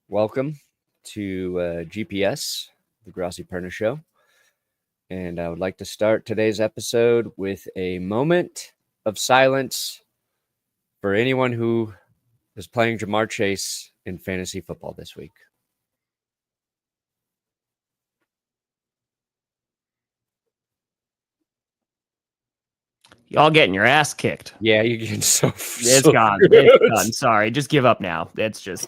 Welcome to GPS, the Grossi Perna Show. And I would like to start today's episode with a moment of silence for anyone who is playing Ja'Marr Chase in fantasy football this week. Y'all getting your ass kicked. Yeah, you're getting so It's gone. It's done. Sorry. Just give up now. It's just.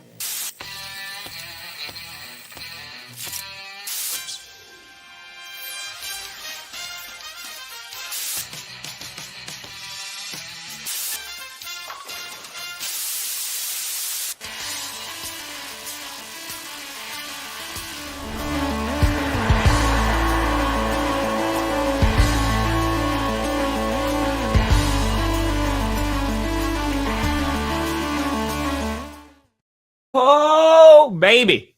Oh, baby.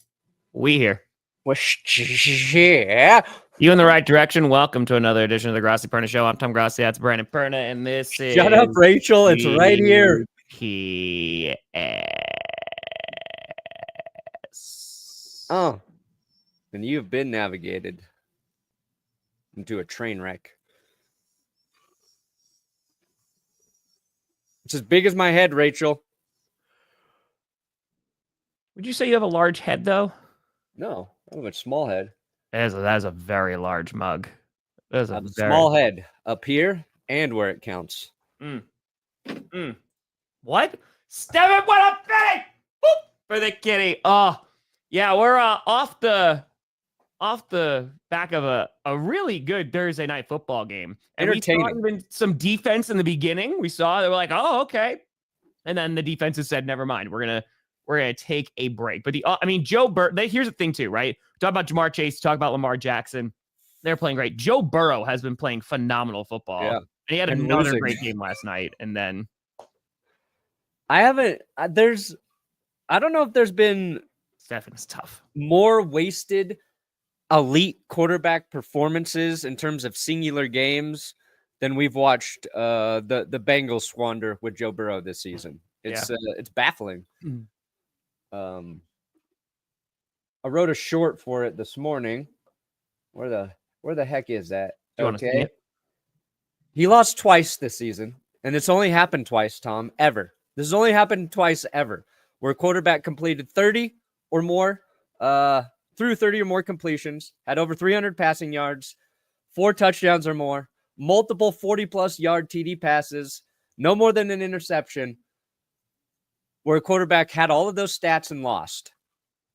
We here. Yeah. You in the right direction. Welcome to another edition of the Grossi Perna Show. I'm Tom Grossi. That's Brandon Perna. And this is. Shut up, Rachel. It's right here. Oh. And you've been navigated into a train wreck. It's as big as my head, Rachel. Would you say you have a large head, though? No, I have a small head. That is a very large mug. That is I have a small head up here and where it counts. What? Step it, what up, Betty? Boop, for the kitty. Oh, yeah, we're off the back of a really good Thursday night football game. And we saw even some defense in the beginning. We saw, they were like, oh, okay. And then the defenses said, never mind. We're gonna take a break. But Joe Burrow, here's the thing too, right? Talk about Ja'Marr Chase, talk about Lamar Jackson. They're playing great. Joe Burrow has been playing phenomenal football. Yeah. And he had another great game last night. And then I don't know if there's been Stefan's tough. More wasted elite quarterback performances in terms of singular games than we've watched the Bengals squander with Joe Burrow this season. It's baffling. I wrote a short for it this morning. Where the heck is that? Okay. He lost twice this season, and it's only happened twice, Tom, ever. This has only happened twice ever, where a quarterback completed 30 or more, threw 30 or more completions, had over 300 passing yards, 4 touchdowns or more, multiple 40-plus yard TD passes, no more than an interception, where a quarterback had all of those stats and lost.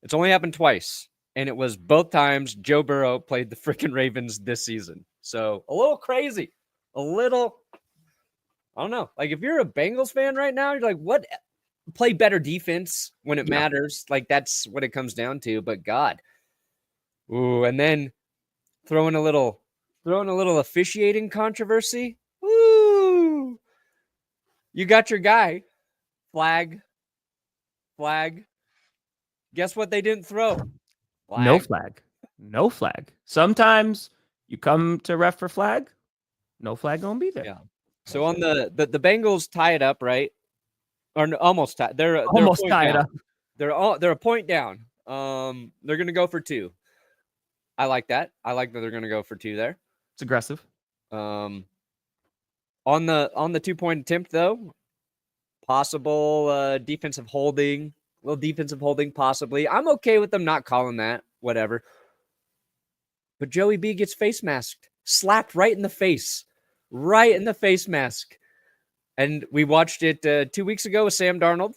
It's only happened twice, and it was both times Joe Burrow played the freaking Ravens this season. So a little crazy, I don't know. Like, if you're a Bengals fan right now, you're like, what? Play better defense when it matters. Like, that's what it comes down to. But God, ooh, and then throwing a little officiating controversy. Ooh, you got your guy. Flag. Guess what they didn't throw? Flag. No flag. Sometimes you come to ref for flag. No flag gonna be there. Yeah. So on the Bengals tie it up, right? Or almost tied. They're almost tied up. They're a point down. They're gonna go for 2. I like that. I like that they're gonna go for 2 there. It's aggressive. On the 2-point attempt though, possible defensive holding. Little defensive holding, possibly. I'm okay with them not calling that. Whatever. But Joey B gets face masked. Slapped right in the face. Right in the face mask. And we watched it 2 weeks ago with Sam Darnold.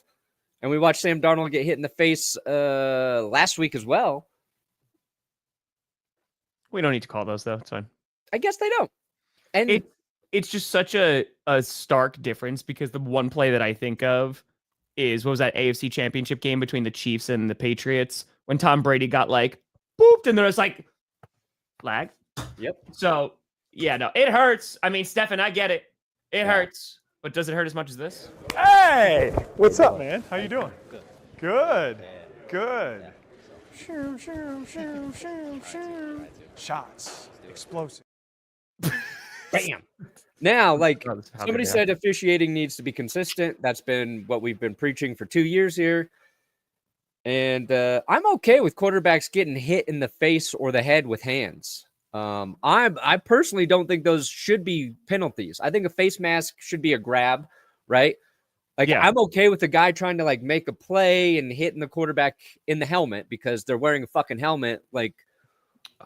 And we watched Sam Darnold get hit in the face last week as well. We don't need to call those, though. It's fine. I guess they don't. And it's just such a stark difference, because the one play that I think of is, what was that AFC Championship game between the Chiefs and the Patriots, when Tom Brady got like booped, and there's like flag. Yep. So yeah, no, it hurts. I mean, Stefan, I get it. It hurts, but does it hurt as much as this? Hey, what's up, man? How you doing? Good. Shoo. Shots, explosive. Bam. Now, like somebody said, officiating needs to be consistent. That's been what we've been preaching for 2 years here. And I'm okay with quarterbacks getting hit in the face or the head with hands. I personally don't think those should be penalties. I think a face mask should be a grab, right? Like, I'm okay with the guy trying to like make a play and hitting the quarterback in the helmet because they're wearing a fucking helmet. Like,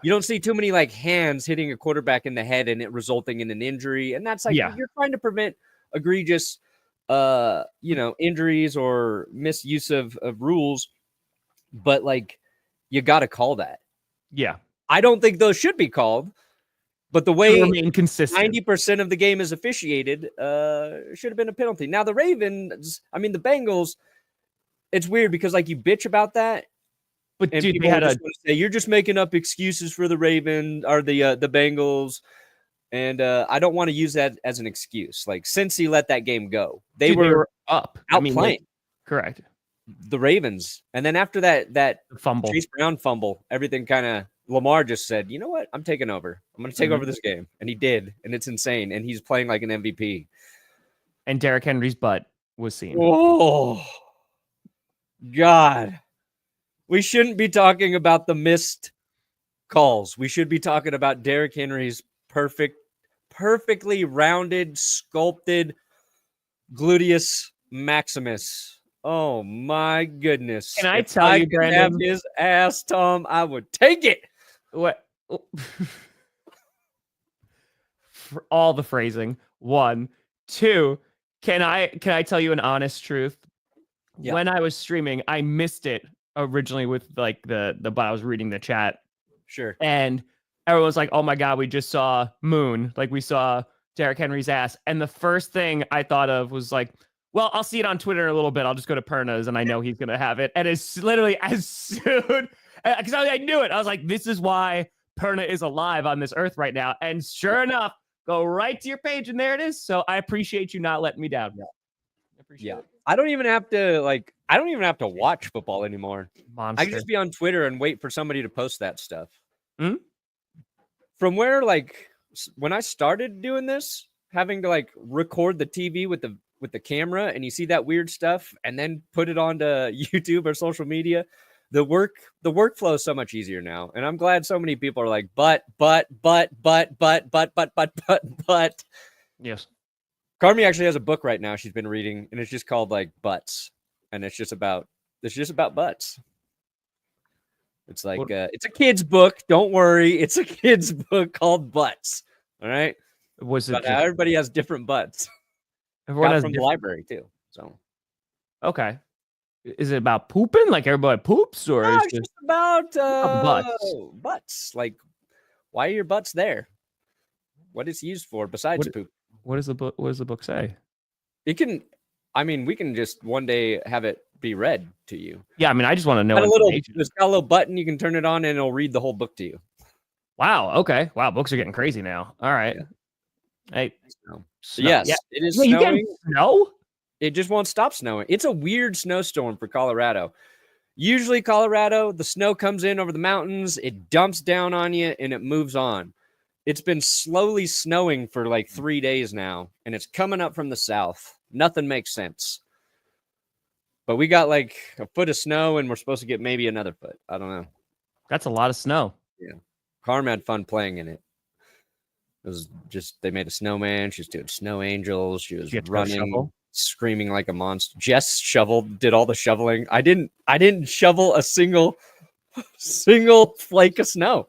you don't see too many like hands hitting a quarterback in the head and it resulting in an injury. And that's like, you're trying to prevent egregious, injuries or misuse of rules. But like, you got to call that. Yeah. I don't think those should be called, but the way remain consistent. 90% of the game is officiated, should have been a penalty. Now the the Bengals, it's weird because like you bitch about that, but and dude, people just want to say you're just making up excuses for the Raven or the Bengals, and I don't want to use that as an excuse. Like Cincy let that game go, they were up, outplaying. Correct. The Ravens, and then after that fumble, Chase Brown fumble, everything kind of Lamar just said, "You know what? I'm taking over. I'm going to take over this game," and he did, and it's insane. And he's playing like an MVP. And Derrick Henry's butt was seen. Oh God, we shouldn't be talking about the missed calls. We should be talking about Derrick Henry's perfectly rounded, sculpted gluteus maximus. Oh my goodness! Can I tell you, Brandon? Have his ass, Tom, I would take it. What? For all the phrasing. 1, 2. Can I tell you an honest truth? Yeah. When I was streaming, I missed it originally with like but I was reading the chat. Sure. And everyone was like, "Oh my God, we just saw Moon. Like we saw Derrick Henry's ass." And the first thing I thought of was like, well, I'll see it on Twitter in a little bit. I'll just go to Perna's and I know he's going to have it. And it's literally as soon, because I knew it. I was like, this is why Perna is alive on this earth right now. And sure enough, go right to your page and there it is. So I appreciate you not letting me down. Yeah. I appreciate it. I don't even have to watch football anymore. Monster. I can just be on Twitter and wait for somebody to post that stuff. Mm-hmm. From where, like, when I started doing this, having to like record the TV with the camera and you see that weird stuff and then put it onto YouTube or social media, the workflow is so much easier now. And I'm glad so many people are like, but. Yes. Carmi actually has a book right now she's been reading, and it's just called like Butts. And it's just about butts. It's like it's a kid's book. Don't worry. It's a kid's book called Butts. All right. Everybody has different butts. Everyone has from the library too. So, okay, is it about pooping? Like everybody poops, or no, is it's just about butts? Butts. Like, why are your butts there? What it's used for besides poop? What does the book? What does the book say? It can. I mean, we can just one day have it be read to you. Yeah, I mean, I just want to know. There's got a little button you can turn it on, and it'll read the whole book to you. Wow. Okay. Wow. Books are getting crazy now. All right. Yeah. Hey. Yes, yeah. it is Wait, snowing. Snow? It just won't stop snowing. It's a weird snowstorm for Colorado. Usually Colorado, the snow comes in over the mountains, it dumps down on you, and it moves on. It's been slowly snowing for like 3 days now, and it's coming up from the south. Nothing makes sense. But we got like a foot of snow, and we're supposed to get maybe another foot. I don't know. That's a lot of snow. Yeah. Carm had fun playing in it. It was just, they made a snowman. She was doing snow angels. She was running, screaming like a monster. Jess did all the shoveling. I didn't shovel a single flake of snow.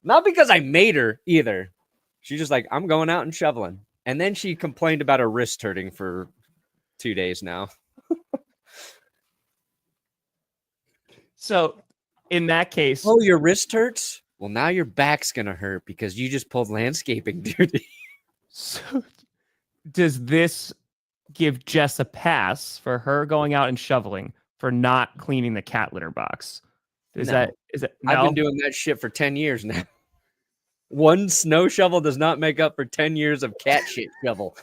Not because I made her either. She's just like, I'm going out and shoveling. And then she complained about her wrist hurting for 2 days now. So in that case, oh, your wrist hurts? Well, now your back's going to hurt because you just pulled landscaping duty. So does this give Jess a pass for her going out and shoveling for not cleaning the cat litter box? Is no. No? I've been doing that shit for 10 years now. One snow shovel does not make up for 10 years of cat shit shovel.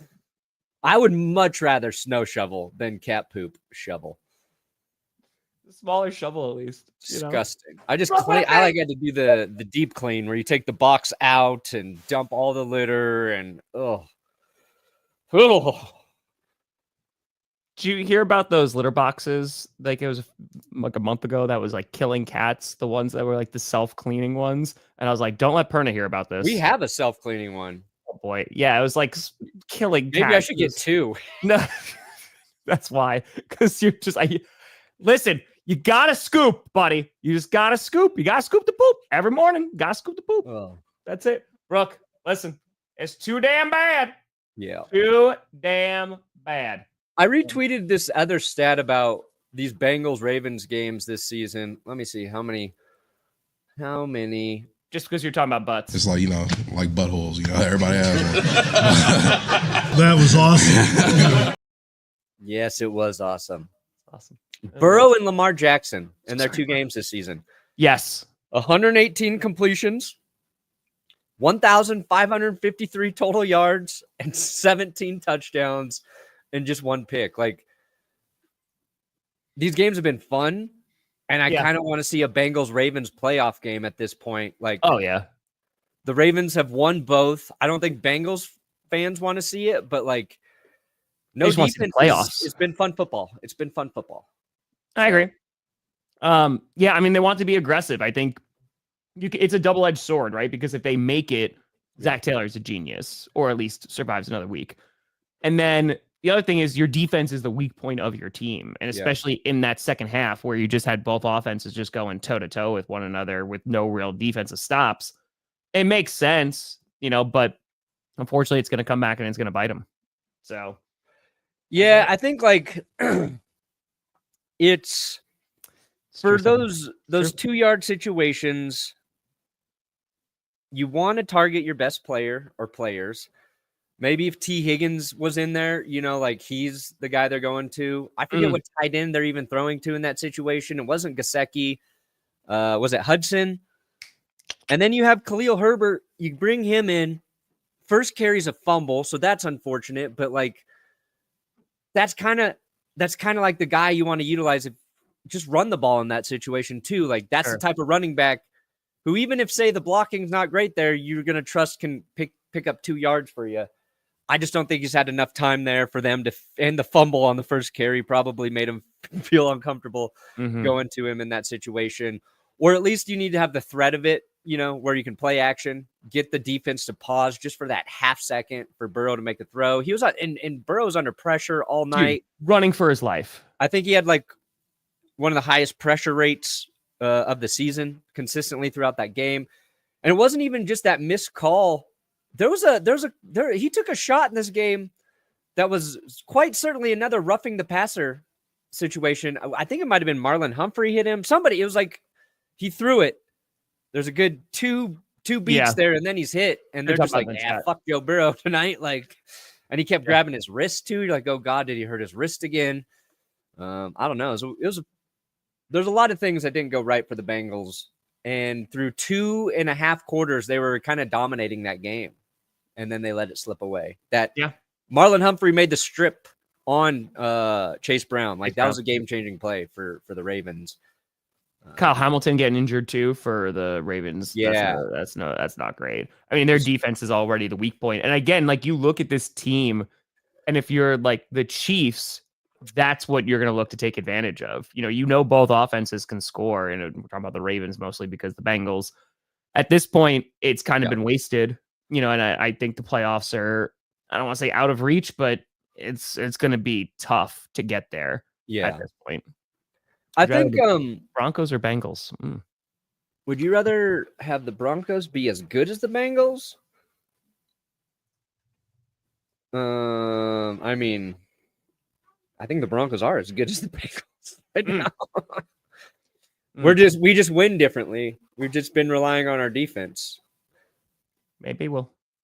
I would much rather snow shovel than cat poop shovel. Smaller shovel, at least. Disgusting. I just clean. I like had to do the deep clean where you take the box out and dump all the litter and Did you hear about those litter boxes? Like it was like a month ago that was like killing cats, the ones that were like the self-cleaning ones. And I was like, don't let Perna hear about this. We have a self-cleaning one. Oh boy. Yeah, it was like killing cats. Maybe I should get 2. No, that's why. Because you're just listen, you gotta scoop, buddy. You just gotta scoop. You gotta scoop the poop every morning. Gotta scoop the poop. Oh. That's it. Brooke, listen, it's too damn bad. Yeah. Too damn bad. I retweeted this other stat about these Bengals-Ravens games this season. Let me see how many. Just because you're talking about butts. It's like, like buttholes, everybody has them. That was awesome. Yes, it was awesome. Awesome. Burrow and Lamar Jackson in their 2 games this season. Yes. 118 completions, 1,553 total yards, and 17 touchdowns, and just 1 pick. Like, these games have been fun, and I kind of want to see a Bengals-Ravens playoff game at this point. Like, oh yeah, the Ravens have won both. I don't think Bengals fans want to see it, but like, no defense. Playoffs. It's been fun football. It's been fun football. I agree. Yeah, I mean, they want to be aggressive. I think it's a double-edged sword, right? Because if they make it, Zach Taylor's a genius, or at least survives another week. And then the other thing is your defense is the weak point of your team. And especially in that second half where you just had both offenses just going toe-to-toe with one another with no real defensive stops, it makes sense, but unfortunately it's going to come back and it's going to bite them. So, yeah, I think like it's for those 2-yard situations, you want to target your best player or players. Maybe if T. Higgins was in there, like he's the guy they're going to. I forget what tight end they're even throwing to in that situation. It wasn't Gesicki. Was it Hudson? And then you have Khalil Herbert. You bring him in. First carry's a fumble, so that's unfortunate. But like, that's kind of like the guy you want to utilize. Just run the ball in that situation too. Like that's the type of running back who, even if say the blocking's not great there, you're gonna trust can pick up 2 yards for you. I just don't think he's had enough time there for them to, and the fumble on the first carry probably made him feel uncomfortable going to him in that situation. Or at least you need to have the threat of it, where you can play action, get the defense to pause just for that half second for Burrow to make a throw. He was and Burrow's under pressure all night, running for his life. I think he had like one of the highest pressure rates of the season consistently throughout that game. And it wasn't even just that missed call. He took a shot in this game that was quite certainly another roughing the passer situation. I think it might have been Marlon Humphrey hit him. Somebody, it was like he threw it. There's a good two beats there, and then he's hit, and they're just like, fuck Joe Burrow tonight. Like, and he kept grabbing his wrist too. You're like, oh God, did he hurt his wrist again? I don't know. There's a lot of things that didn't go right for the Bengals, and through 2.5 quarters, they were kind of dominating that game. And then they let it slip away. Marlon Humphrey made the strip on Chase Brown. Like that was a game-changing play for the Ravens. Kyle Hamilton getting injured too for the Ravens. Yeah, that's not great. I mean, their defense is already the weak point. And again, like you look at this team, and if you're like the Chiefs, that's what you're going to look to take advantage of. Both offenses can score, and we're talking about the Ravens mostly because the Bengals. At this point, it's kind of been wasted. And I think the playoffs are, I don't want to say out of reach, but it's going to be tough to get there at this point. I think Broncos or Bengals. Would you rather have the Broncos be as good as the Bengals? I mean, I think the Broncos are as good as the Bengals right now. We just win differently. We've just been relying on our defense. Maybe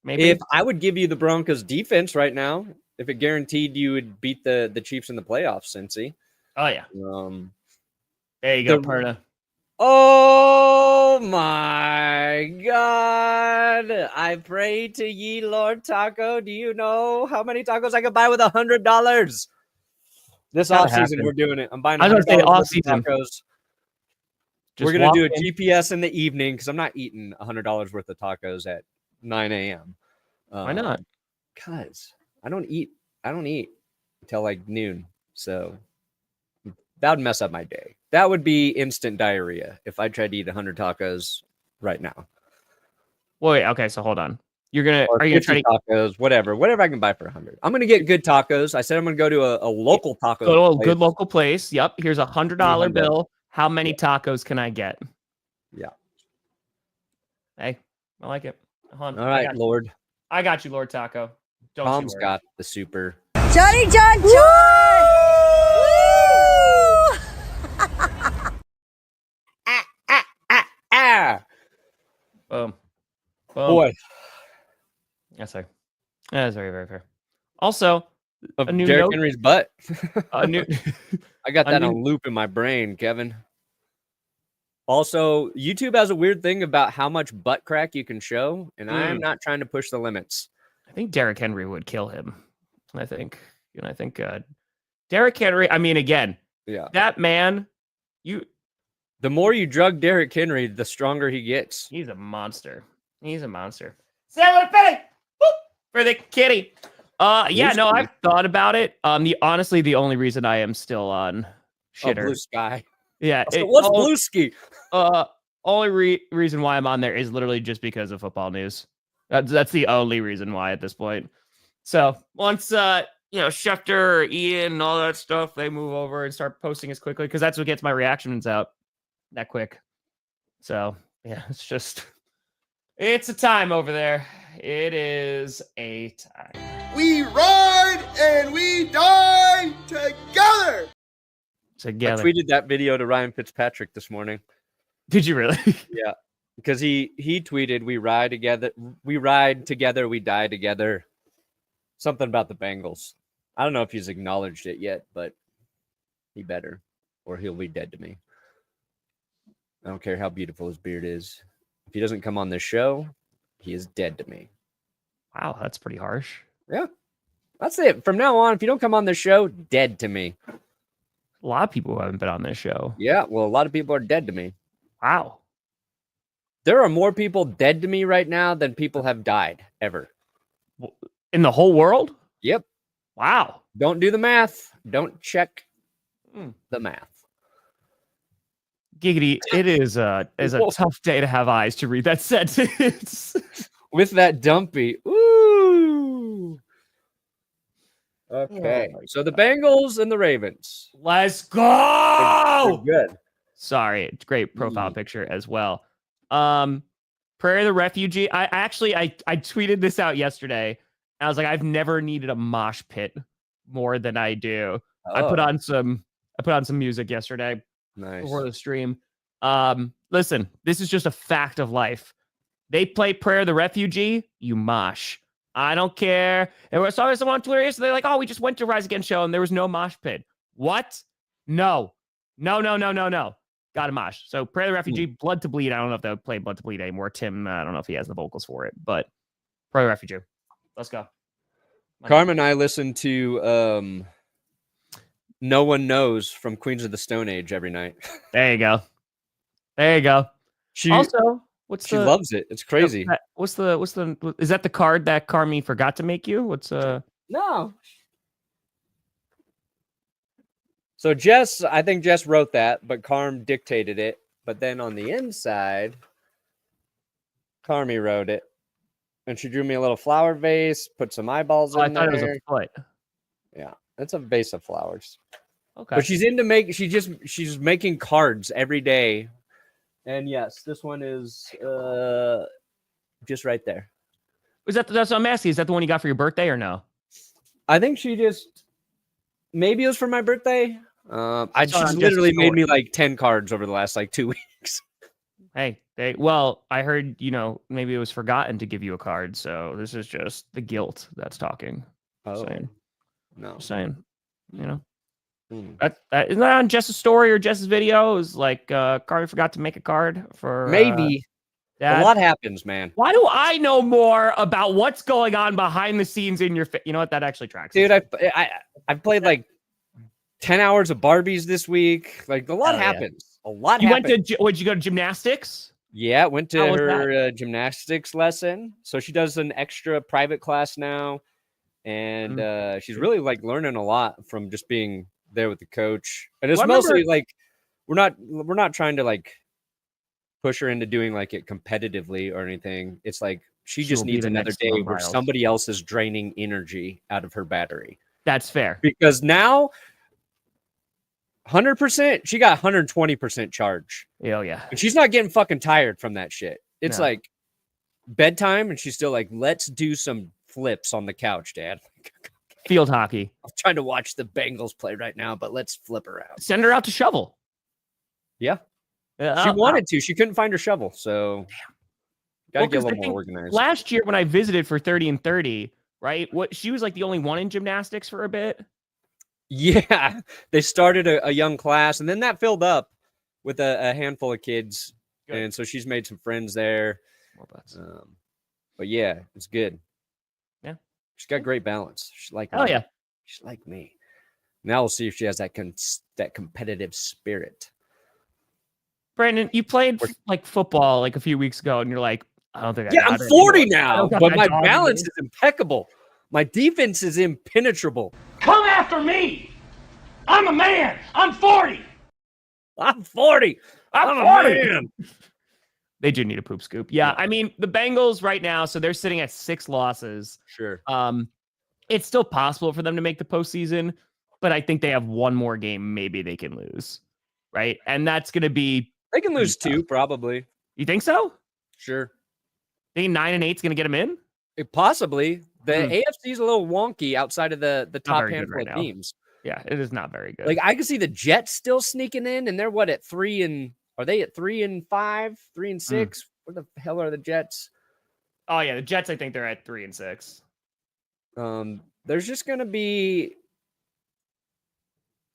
if I would give you the Broncos defense right now, if it guaranteed you would beat the Chiefs in the playoffs, Cincy. Oh yeah. There you go, Perna. Oh my God. I pray to ye, Lord Taco. Do you know how many tacos I could buy with $100? This offseason, we're doing it. I'm buying $100 tacos. We're going to do a GPS in the evening because I'm not eating $100 worth of tacos at 9 a.m. Why not? Because I don't eat until like noon. So that would mess up my day. That would be instant diarrhea if I tried to eat 100 tacos right now. Wait, okay, so hold on. Are you gonna try to tacos, whatever I can buy for 100. I'm gonna get good tacos. I said I'm gonna go to a local taco. Go to a good local place. Yep. Here's $100 bill. How many tacos can I get? Yeah. Hey, I like it. All right, Lord. I got you, Lord Taco. Tom's got the super. Johnny John John! Boom. Boy. Yes, sir. That's very, very fair. Also, a new Derrick Henry's butt. A new. I got that on loop in my brain, Kevin. Also, YouTube has a weird thing about how much butt crack you can show, and I'm not trying to push the limits. I think Derrick Henry would kill him. I think Derrick Henry. I mean, again, that man. The more you drug Derrick Henry, the stronger he gets. He's a monster. He's a monster. Sailor Penny for the kitty. I've thought about it. Honestly, the only reason I am still on shitter. Blue Sky. Yeah. What's Blue Ski? Only reason why I'm on there is literally just because of football news. That's the only reason why at this point. So once Schefter or Ian and all that stuff, they move over and start posting as quickly because that's what gets my reactions out that quick. So yeah, it's a time over there. It is a time. We ride and we die together. I tweeted that video to Ryan Fitzpatrick this morning. Did you really? Yeah, because he tweeted, "We ride together, we die together." Something about the Bengals. I don't know if he's acknowledged it yet, but he better, or he'll be dead to me. I don't care how beautiful his beard is. If he doesn't come on this show, he is dead to me. Wow, that's pretty harsh. Yeah, that's it. From now on, if you don't come on this show, dead to me. A lot of people who haven't been on this show. Yeah, well, a lot of people are dead to me. Wow. There are more people dead to me right now than people have died ever. In the whole world? Yep. Wow. Don't do the math. Don't check the math. Giggity, it is a tough day to have eyes to read that sentence. With that dumpy. Ooh. Okay. So the Bengals and the Ravens. Let's go. They're good. Sorry. It's great profile picture as well. Prairie the Refugee. I tweeted this out yesterday. I was like, I've never needed a mosh pit more than I do. Oh. I put on some music yesterday. Nice. Before the stream. Listen, this is just a fact of life. They play Prayer the Refugee, you mosh. I don't care. And I saw someone on Twitter yesterday, like, oh, we just went to Rise Against show and there was no mosh pit. What? No. Got a mosh. So Prayer the Refugee, Blood to Bleed. I don't know if they'll play Blood to Bleed anymore. Tim, I don't know if he has the vocals for it, but Prayer the Refugee. Let's go. Carmen and I listened to No One Knows from Queens of the Stone Age every night. There you go. She loves it. It's crazy. Is that the card that Carmi forgot to make you? No. So I think Jess wrote that, but Carm dictated it. But then on the inside, Carmi wrote it. And she drew me a little flower vase, put some eyeballs in there. I thought it was a foot. Yeah, it's a vase of flowers. Okay. But she's she's making cards every day. And yes, this one is just right there. That's what I'm asking. Is that the one you got for your birthday or no? I think maybe it was for my birthday. She's literally made me like 10 cards over the last 2 weeks. Hey, I heard, maybe it was forgotten to give you a card. So this is just the guilt that's talking. Oh, no. Just saying, That, isn't that on Jess's story or Jess's video? It was like, Carmi forgot to make a card for maybe. A lot happens, man. Why do I know more about what's going on behind the scenes in your You know what? That actually tracks. Dude, I've played 10 hours of Barbies this week. A lot happens. A lot happens. Would you go to gymnastics? Yeah, went to her gymnastics lesson. So she does an extra private class now. And she's really learning a lot from just being there with the coach. And it's Well, mostly like we're not trying to like push her into doing like it competitively or anything. It's like she just will be needs the another next day Simone where Biles. somebody else is draining energy out of her battery. That's fair. Because now 100%, she got 120% charge. Oh, yeah. And she's not getting fucking tired from that shit. It's No. like bedtime and she's still like, let's do some flips on the couch, Dad. Field hockey. I'm trying to watch the Bengals play right now, but let's flip around. Send her out to shovel. Yeah. She wanted to. She couldn't find her shovel, so gotta get a little more organized. Last year when I visited for 30 and 30, right? She was like the only one in gymnastics for a bit. Yeah, they started a young class, and then that filled up with a handful of kids, and so she's made some friends there. But yeah, it's good. Yeah, she's got great balance. She's like, yeah, she's like me. Now we'll see if she has that competitive spirit. Brandon, you played like football like a few weeks ago, and you're like, I don't think. I'm 40 now, but my balance is impeccable. My defense is impenetrable. Come after me. I'm a man. I'm 40. I'm 40. I'm 40. A man. They do need a poop scoop. Yeah, I mean, the Bengals right now, so they're sitting at 6 losses. Sure. It's still possible for them to make the postseason, but I think they have one more game maybe they can lose, right? And that's going to be... They can lose 2, probably. You think so? Sure. Think 9 and 8 is going to get them in? Possibly. The AFC is a little wonky outside of the top handful of teams. Yeah, it is not very good. Like I can see the Jets still sneaking in, and they're what at 3 and are they at 3 and 5, 3 and 6? Where the hell are the Jets? Oh yeah, the Jets. I think they're at 3 and 6. There's just gonna be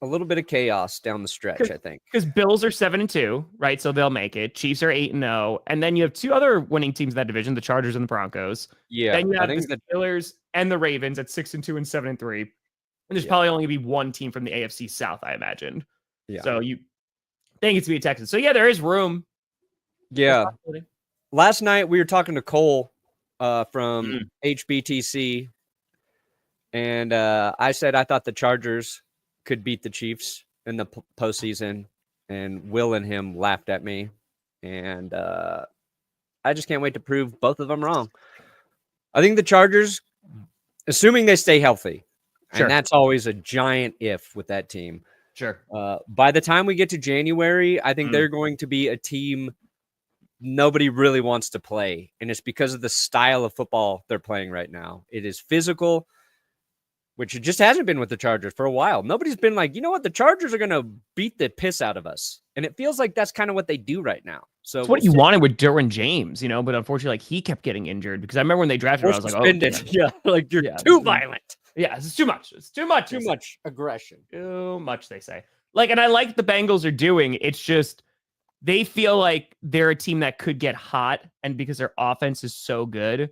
a little bit of chaos down the stretch, I think. Because Bills are 7 and 2, right? So they'll make it. Chiefs are 8 and 0, and then you have 2 other winning teams in that division: the Chargers and the Broncos. Yeah, then you have the Steelers and the Ravens at 6 and 2 and 7 and 3. And there's probably only gonna be one team from the AFC South, I imagine. Yeah. So you think it's gonna be Texans. So yeah, there is room. Yeah. Last night we were talking to Cole from HBTC, and I said I thought the Chargers could beat the Chiefs in the postseason, and Will and him laughed at me, and I just can't wait to prove both of them wrong. I think the Chargers, assuming they stay healthy, and that's always a giant if with that team. Sure. By the time we get to January, I think they're going to be a team nobody really wants to play, and it's because of the style of football they're playing right now. It is physical, which it just hasn't been with the Chargers for a while. Nobody's been like, you know what, the Chargers are going to beat the piss out of us. And it feels like that's kind of what they do right now. So it's what you wanted with Derwin James, but unfortunately, like he kept getting injured because I remember when they drafted him, I was like, like you're too violent. Yeah, it's too much. It's too much. Too much aggression. Too much, they say. And I like the Bengals are doing. It's just they feel like they're a team that could get hot, and because their offense is so good,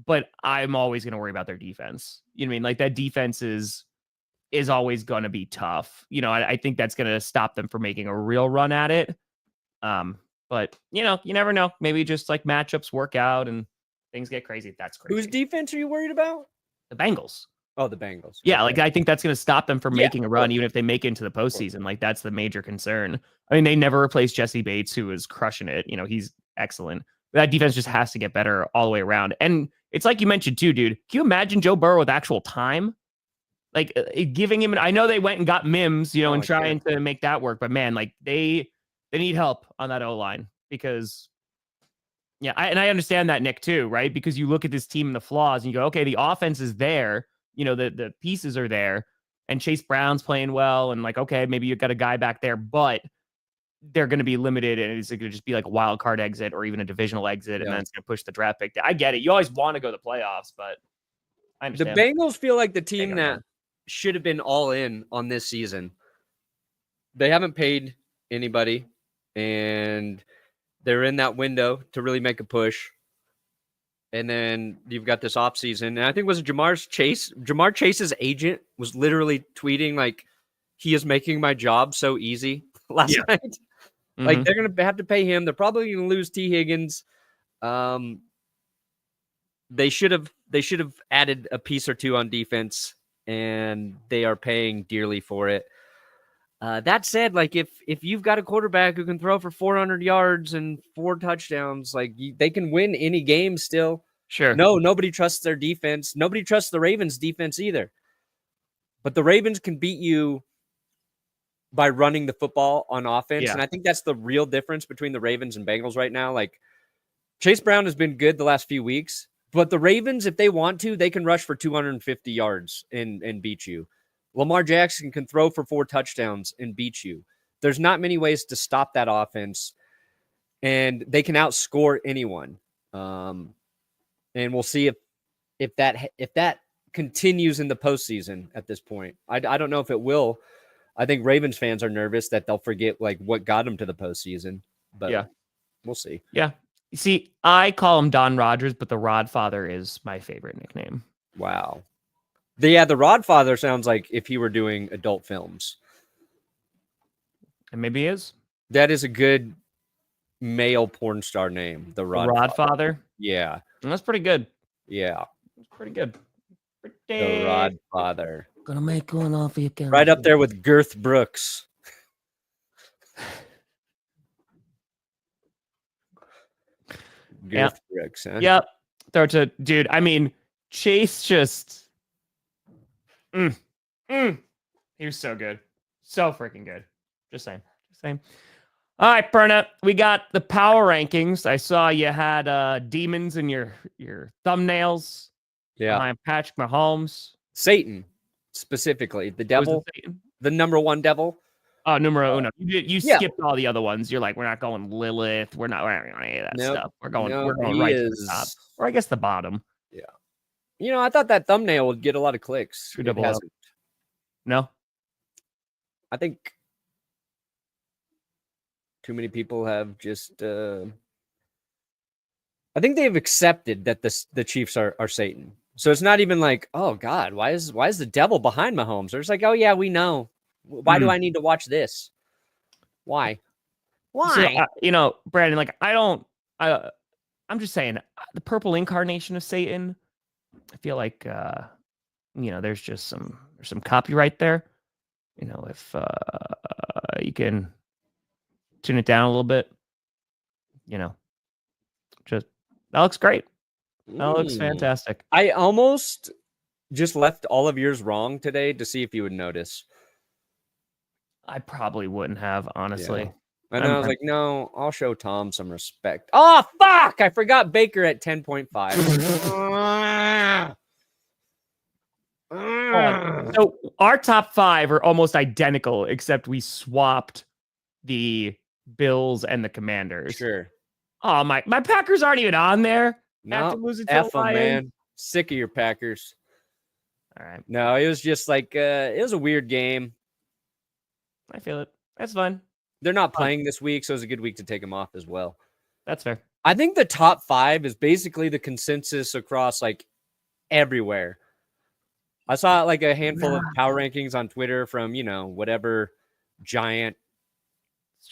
but I'm always going to worry about their defense. You know what I mean? Like that defense is always going to be tough. I think that's going to stop them from making a real run at it. But you never know. Maybe just like matchups work out and things get crazy. That's crazy. Whose defense are you worried about? The Bengals. Oh, the Bengals. Yeah, I think that's going to stop them from making a run, even if they make it into the postseason. Like that's the major concern. I mean, they never replaced Jesse Bates, who is crushing it. He's excellent. That defense just has to get better all the way around. And it's like you mentioned too, dude. Can you imagine Joe Burrow with actual time? Like giving him, I know they went and got Mims, and trying to make that work. But man, like they need help on that O-line because, I understand that, Nick, too, right? Because you look at this team and the flaws and you go, okay, the offense is there. The pieces are there and Chase Brown's playing well. And like, okay, maybe you've got a guy back there, but they're going to be limited, and it's going to just be like a wild card exit or even a divisional exit, and then it's going to push the draft pick. I get it. You always want to go to the playoffs, but I understand. The Bengals feel like the team that should have been all in on this season. They haven't paid anybody, and they're in that window to really make a push. And then you've got this offseason, and I think it was Jamar Chase's agent was literally tweeting like, he is making my job so easy last night. Like they're going to have to pay him. They're probably going to lose T. Higgins. They should have added a piece or two on defense, and they are paying dearly for it. That said, like if you've got a quarterback who can throw for 400 yards and 4 touchdowns, like they can win any game still. Sure. No, nobody trusts their defense. Nobody trusts the Ravens defense either. But the Ravens can beat you by running the football on offense. Yeah. And I think that's the real difference between the Ravens and Bengals right now. Like Chase Brown has been good the last few weeks, but the Ravens, if they want to, they can rush for 250 yards and beat you. Lamar Jackson can throw for 4 touchdowns and beat you. There's not many ways to stop that offense, and they can outscore anyone. And we'll see if that continues in the postseason at this point. I don't know if it will. I think Ravens fans are nervous that they'll forget like what got them to the postseason. But yeah, we'll see. Yeah. You see, I call him Don Rogers, but the Rodfather is my favorite nickname. Wow. The Rodfather sounds like if he were doing adult films. And maybe he is. That is a good male porn star name. The Rodfather. Yeah. And that's pretty good. Yeah. That's pretty good. The Rodfather. Gonna make one off you. Right up there with Girth Brooks. Girth Brooks, huh? Yep. Throw to dude. I mean, Chase just he was so good. So freaking good. Just saying. All right, Perna, we got the power rankings. I saw you had demons in your thumbnails. Yeah. I'm Patrick Mahomes. Satan, specifically. The devil. The number 1 devil. Oh, numero uno. You skipped all the other ones. You're like, we're not going Lilith. We're not going any of that stuff. We're going right to the top. Or I guess the bottom. Yeah. You know, I thought that thumbnail would get a lot of clicks. It hasn't. No. I think too many people have just I think they've accepted that the Chiefs are Satan. So it's not even like, oh God, why is the devil behind Mahomes? They're just like, oh yeah, we know. Why do I need to watch this? Why? So, Brandon, like I'm just saying the purple incarnation of Satan. I feel like there's just some copyright there. If you can tune it down a little bit, just that looks great. That looks fantastic. I almost just left all of yours wrong today to see if you would notice. I probably wouldn't have, honestly. Yeah. And then I was like, no, I'll show Tom some respect. Oh, fuck! I forgot Baker at 10.5. So our top 5 are almost identical, except we swapped the Bills and the Commanders. Sure. Oh, my Packers aren't even on there. No, F them, man. Sick of your Packers. All right. No, it was just like, it was a weird game. I feel it. That's fine. They're not playing this week, so it's a good week to take them off as well. That's fair. I think the top 5 is basically the consensus across like everywhere. I saw like a handful of power rankings on Twitter from, whatever giant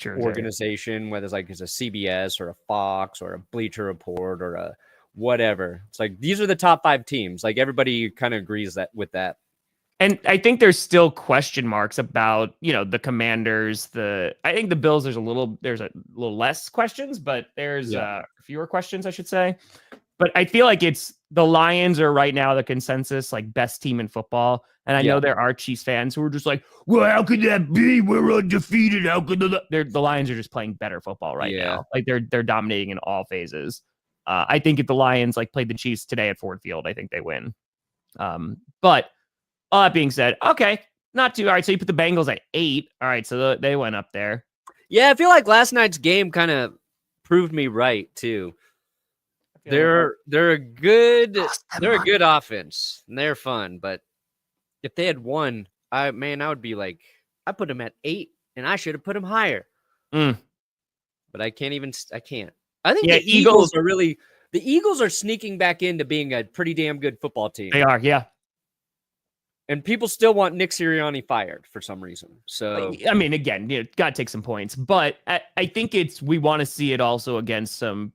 organization, whether it's a CBS or a Fox or a Bleacher Report or a whatever. It's like, these are the top 5 teams. Like everybody kind of agrees with that. And I think there's still question marks about, the Commanders. I think the Bills, there's a little less questions, but there's fewer questions, I should say. But I feel like it's the Lions are right now the consensus, like best team in football. And I know there are Chiefs fans who are just like, well, how could that be? We're undefeated. How could the Lions are just playing better football right now? Like they're dominating in all phases. I think if the Lions played the Chiefs today at Ford Field, I think they win. But all that being said, okay, not too. All right, so you put the Bengals at 8. All right, so they went up there. Yeah, I feel like last night's game kind of proved me right too. They're a good offense and they're fun, but if they had won, I would be like, I put them at 8 and I should have put them higher. But I can't. I think the Eagles are sneaking back into being a pretty damn good football team. They are, yeah. And people still want Nick Sirianni fired for some reason. So, I mean, again, got to take some points, but I think we want to see it also against some,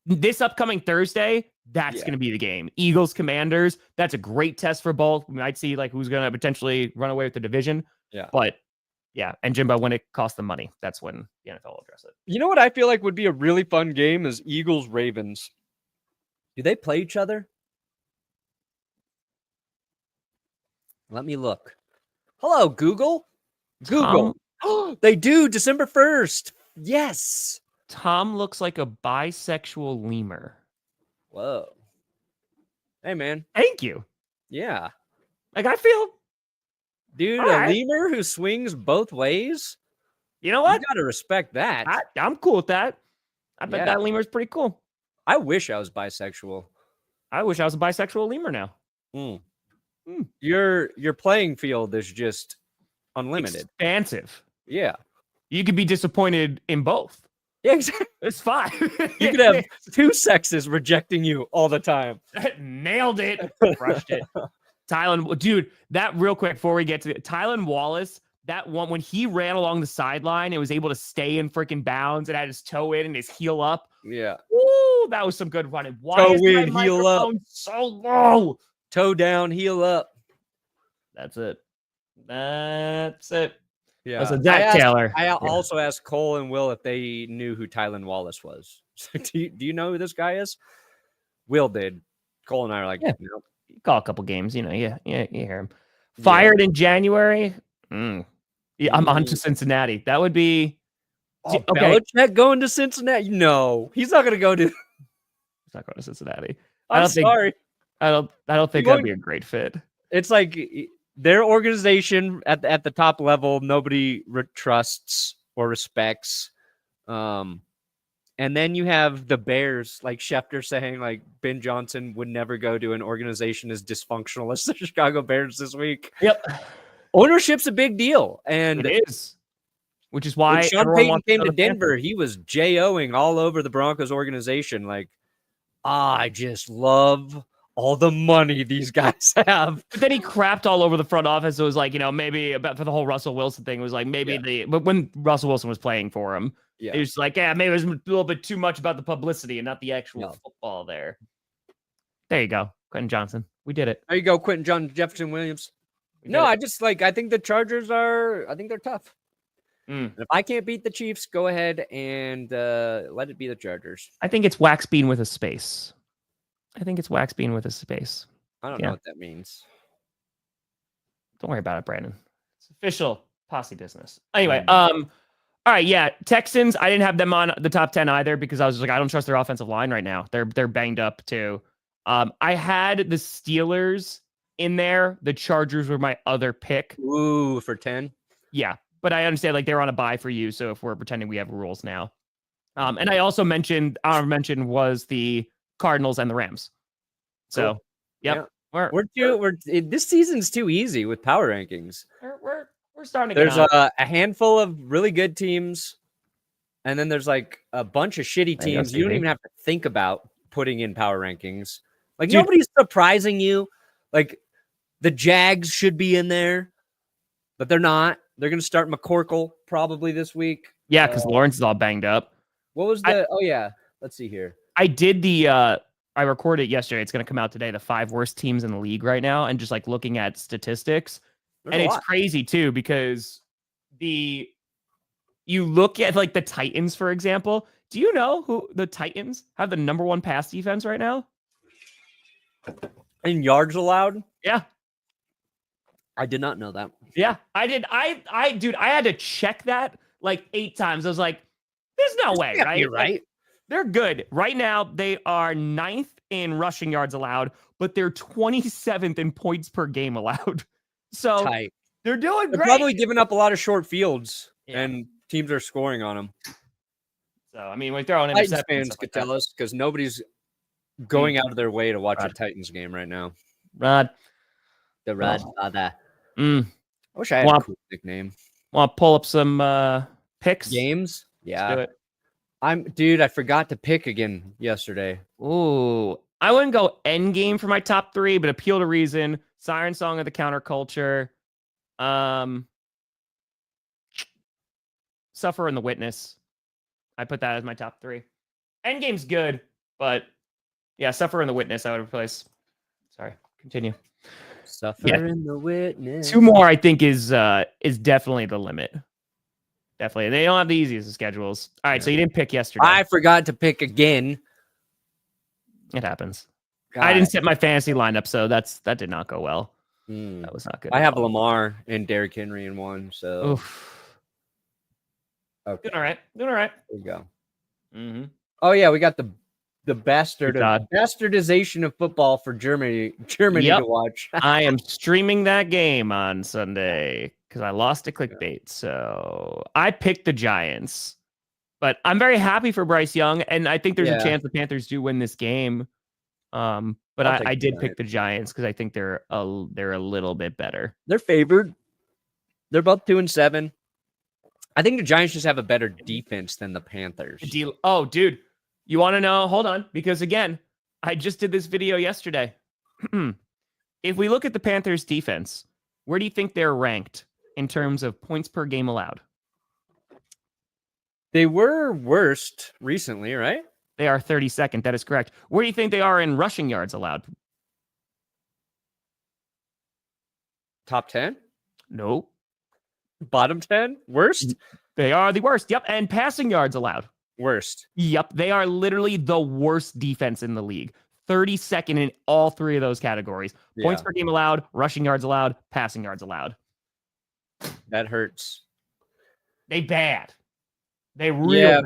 this upcoming Thursday, that's going to be the game. Eagles, Commanders, that's a great test for both. We might see who's going to potentially run away with the division. Yeah. But Yeah, and Jimbo, when it costs them money, that's when the NFL will address it. You know what I feel like would be a really fun game is Eagles-Ravens. Do they play each other? Let me look. Hello, Google. Google. They do, December 1st. Yes. Tom looks like a bisexual lemur. Whoa. Hey, man. Thank you. Yeah. Like, I feel... Dude, All right. lemur who swings both ways? You know what? You got to respect that. I'm cool with that. I bet that lemur's pretty cool. I wish I was bisexual. I wish I was a bisexual lemur now. Your playing field is just unlimited. Expansive. Yeah. You could be disappointed in both. Yeah, exactly. It's fine. You could have two sexes rejecting you all the time. Nailed it. Crushed it. Tylan, dude, that real quick before we get to it, Tylan Wallace, that one, when he ran along the sideline and was able to stay in freaking bounds and had his toe in and his heel up. Yeah. Ooh, that was some good running. Why toe is in, my heel up. so low? Toe down, heel up. That's it. That's it. Yeah. That's a Zach Taylor. I also asked Cole and Will if they knew who Tylan Wallace was. do you know who this guy is? Will did. Cole and I are like, yeah. Nope. You call a couple games, you hear him. Fired in January. Yeah, I'm on to Cincinnati. That would be okay. Belichick going to Cincinnati? No, he's not going to go to. He's not going to Cincinnati. I'm sorry. I don't think that'd be a great fit. It's like their organization at the top level, nobody trusts or respects. And then you have the Bears, like Schefter saying, like Ben Johnson would never go to an organization as dysfunctional as the Chicago Bears this week. Yep. Ownership's a big deal. And it is. Which is why when Sean Payton came to Denver, he was J-O-ing all over the Broncos organization. Like, I just love all the money these guys have. But then he crapped all over the front office. It was like, maybe about for the whole Russell Wilson thing, it was like but when Russell Wilson was playing for him, it was like, maybe it was a little bit too much about the publicity and not the actual football there. There you go. Quentin Johnson. We did it. There you go, Quentin Jefferson Williams. I think the Chargers I think they're tough. If I can't beat the Chiefs, go ahead and let it be the Chargers. I think it's wax bean with a space. I don't know what that means. Don't worry about it, Brandon. It's official posse business. Anyway, all right, yeah. Texans, I didn't have them on the top 10 either because I was just like, I don't trust their offensive line right now. They're banged up too. I had the Steelers in there. The Chargers were my other pick. Ooh, for 10? Yeah, but I understand like they're on a bye for you, so if we're pretending we have rules now. And I also mentioned, was the Cardinals and the Rams. So, cool. Yep. Yeah. This season's too easy with power rankings. We're starting to get There's a handful of really good teams, and then there's like a bunch of shitty teams you don't even have to think about putting in power rankings. Like, nobody's surprising you. Like, the Jags should be in there, but they're not. They're going to start McCorkle probably this week. Yeah, because Lawrence is all banged up. What was the... Let's see here. I did I recorded it yesterday. It's going to come out today. The 5 worst teams in the league right now, and just like looking at statistics. And it's crazy too, because you look at like the Titans, for example. Do you know who the Titans have the number 1 pass defense right now? In yards allowed? Yeah. I did not know that. Yeah, I did. Dude, I had to check that like 8 times. I was like, there's no way, right? You're right. Like, they're good. Right now, they are 9th in rushing yards allowed, but they're 27th in points per game allowed. So tight. They're doing They're great. Probably giving up a lot of short fields, and teams are scoring on them. So, I mean, we're throwing Titans fans could tell us, because nobody's going out of their way to watch a Titans game right now. Rod. The Rod Father. I wish I had a cool nickname. Want to pull up some picks? Games? Yeah. Let's do it. Dude, I forgot to pick again yesterday. Ooh. I wouldn't go end game for my top 3, but Appeal to Reason, Siren Song of the Counterculture, Suffer and the Witness. I put that as my top 3. Endgame's good, but yeah, Suffer and the Witness I would replace. Sorry, continue. Suffering the witness. 2 more, I think, is definitely the limit. Definitely. They don't have the easiest of schedules. All right, so you didn't pick yesterday. I forgot to pick again. It happens. God. I didn't set my fantasy lineup, so that did not go well. That was not good. I have Lamar and Derrick Henry in one, so Oof. okay. Doing all right. Doing all right. There we go. Mm-hmm. Oh yeah, we got the bastardization of football for Germany Yep. to watch. I am streaming that game on Sunday because I lost to clickbait. So I picked the Giants, but I'm very happy for Bryce Young, and I think there's a chance the Panthers do win this game. But I did pick the Giants because I think they're a little bit better. They're favored. They're both 2-7. I think the Giants just have a better defense than the Panthers. Oh, dude, you want to know? Hold on, because again, I just did this video yesterday. If we look at the Panthers defense, where do you think they're ranked in terms of points per game allowed? They were worst recently, right? They are 32nd. That is correct. Where do you think they are in rushing yards allowed? Top 10? No. Bottom 10? Worst? They are the worst. Yep. And passing yards allowed. Worst. Yep. They are literally the worst defense in the league. 32nd in all 3 of those categories. Points per game allowed, rushing yards allowed, passing yards allowed. That hurts. They bad. They really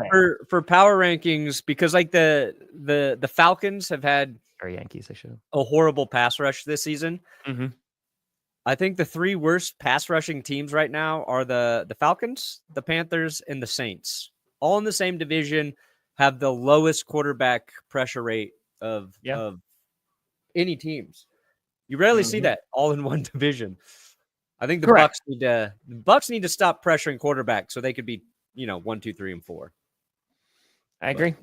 for power rankings, because like the Falcons have had Yankees, I should a horrible pass rush this season. Mm-hmm. I think the 3 worst pass rushing teams right now are the Falcons, the Panthers, and the Saints. All in the same division, have the lowest quarterback pressure rate of any teams. You rarely see that all in one division. I think the Bucks need to stop pressuring quarterbacks so they could be 1, 2, 3, and 4. I agree.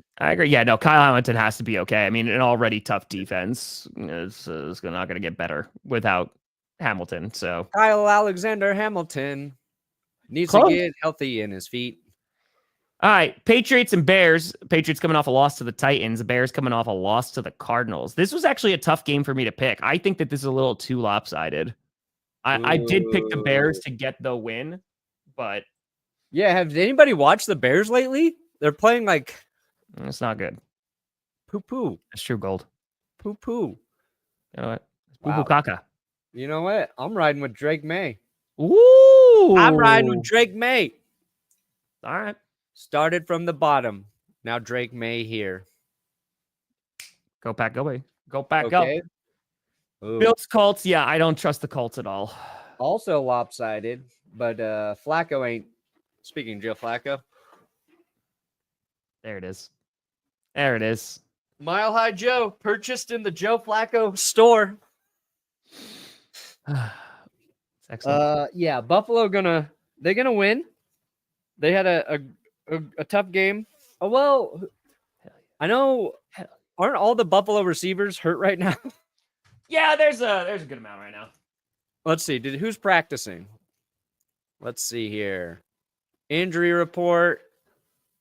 Yeah, no, Kyle Hamilton has to be okay. I mean, an already tough defense is not going to get better without Hamilton. So Kyle Alexander Hamilton needs to get healthy in his feet. All right, Patriots and Bears. Patriots coming off a loss to the Titans. The Bears coming off a loss to the Cardinals. This was actually a tough game for me to pick. I think that this is a little too lopsided. I did pick the Bears to get the win, but yeah, have anybody watched the Bears lately? They're playing like it's not good. Poo-poo. It's true gold. Poo-poo. You know what? Poo-poo caca. You know what? I'm riding with Drake May. Ooh. I'm riding with Drake May. All right. Started from the bottom. Now Drake May here. Go Pack, go away. Go Pack, go. Ooh. Bills, Colts. Yeah, I don't trust the Colts at all. Also lopsided, but Flacco ain't. Speaking of Joe Flacco. There it is. There it is. Mile High Joe purchased in the Joe Flacco store. It's excellent. Yeah, Buffalo they're gonna win. They had a tough game. Oh well, I know. Aren't all the Buffalo receivers hurt right now? Yeah, there's a good amount right now. Let's see. Who's practicing? Let's see here. Injury report.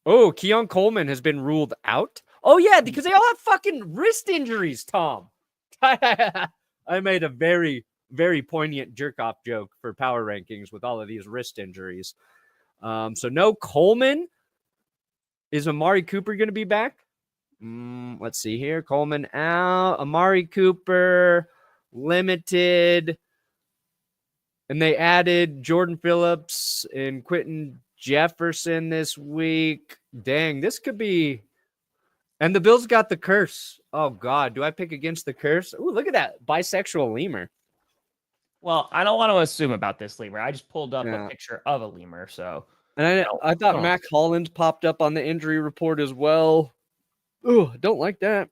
Oh, Keon Coleman has been ruled out. Oh yeah, because they all have fucking wrist injuries, Tom. I made a very, very poignant jerk-off joke for power rankings with all of these wrist injuries. So no Coleman. Is Amari Cooper going to be back? Let's see here. Coleman out. Amari Cooper limited. And they added Jordan Phillips and Quentin Jefferson this week. Dang, this could be. And the Bills got the curse. Oh, God. Do I pick against the curse? Ooh, look at that. Bisexual lemur. Well, I don't want to assume about this lemur. I just pulled up a picture of a lemur. So, and I thought Mac Hollins popped up on the injury report as well. Ooh, don't like that.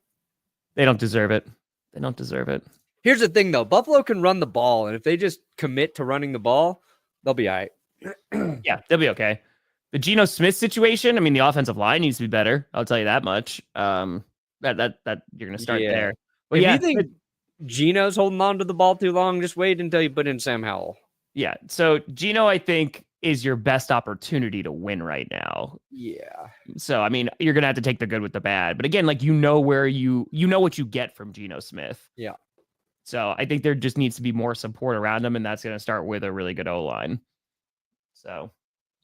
They don't deserve it. They don't deserve it. Here's the thing, though. Buffalo can run the ball, and if they just commit to running the ball, they'll be all right. Yeah, they'll be okay. The Geno Smith situation, I mean, the offensive line needs to be better. I'll tell you that much. That you're going to start there. But if you think Geno's holding on to the ball too long, just wait until you put in Sam Howell. Yeah, so Geno, I think, is your best opportunity to win right now. Yeah. So, I mean, you're going to have to take the good with the bad. But again, like, you know what you get from Geno Smith. Yeah. So I think there just needs to be more support around him, and that's going to start with a really good O-line. So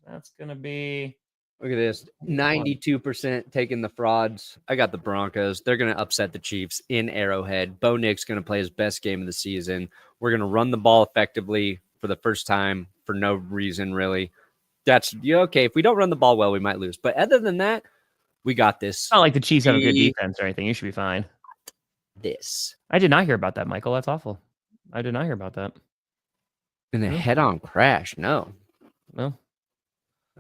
that's going to be... Look at this. 92% taking the frauds. I got the Broncos. They're going to upset the Chiefs in Arrowhead. Bo Nick's going to play his best game of the season. We're going to run the ball effectively for the first time for no reason, really. That's okay. If we don't run the ball well, we might lose. But other than that, we got this. It's not like the Chiefs have a good defense or anything. You should be fine. I did not hear about that, Michael. That's awful. I did not hear about that. In a head-on crash. No. That's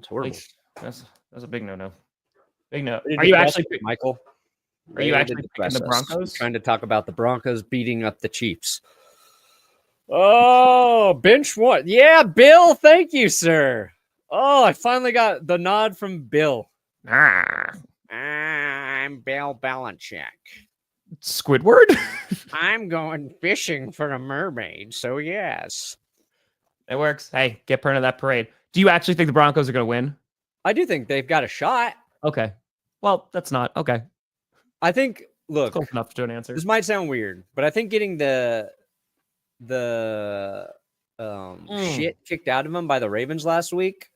horrible. That's a big no. Big no. Are you actually, Michael? Are you actually picking the Broncos? Trying to talk about the Broncos beating up the Chiefs. Oh, bench one. Yeah, Bill. Thank you, sir. Oh, I finally got the nod from Bill. I'm Bill Belichick. Squidward? I'm going fishing for a mermaid, so yes. It works. Hey, get Perna that parade. Do you actually think the Broncos are going to win? I do think they've got a shot. Okay. Well, that's not. Okay. I think, look. Close enough to an answer. This might sound weird, but I think getting the shit kicked out of them by the Ravens last week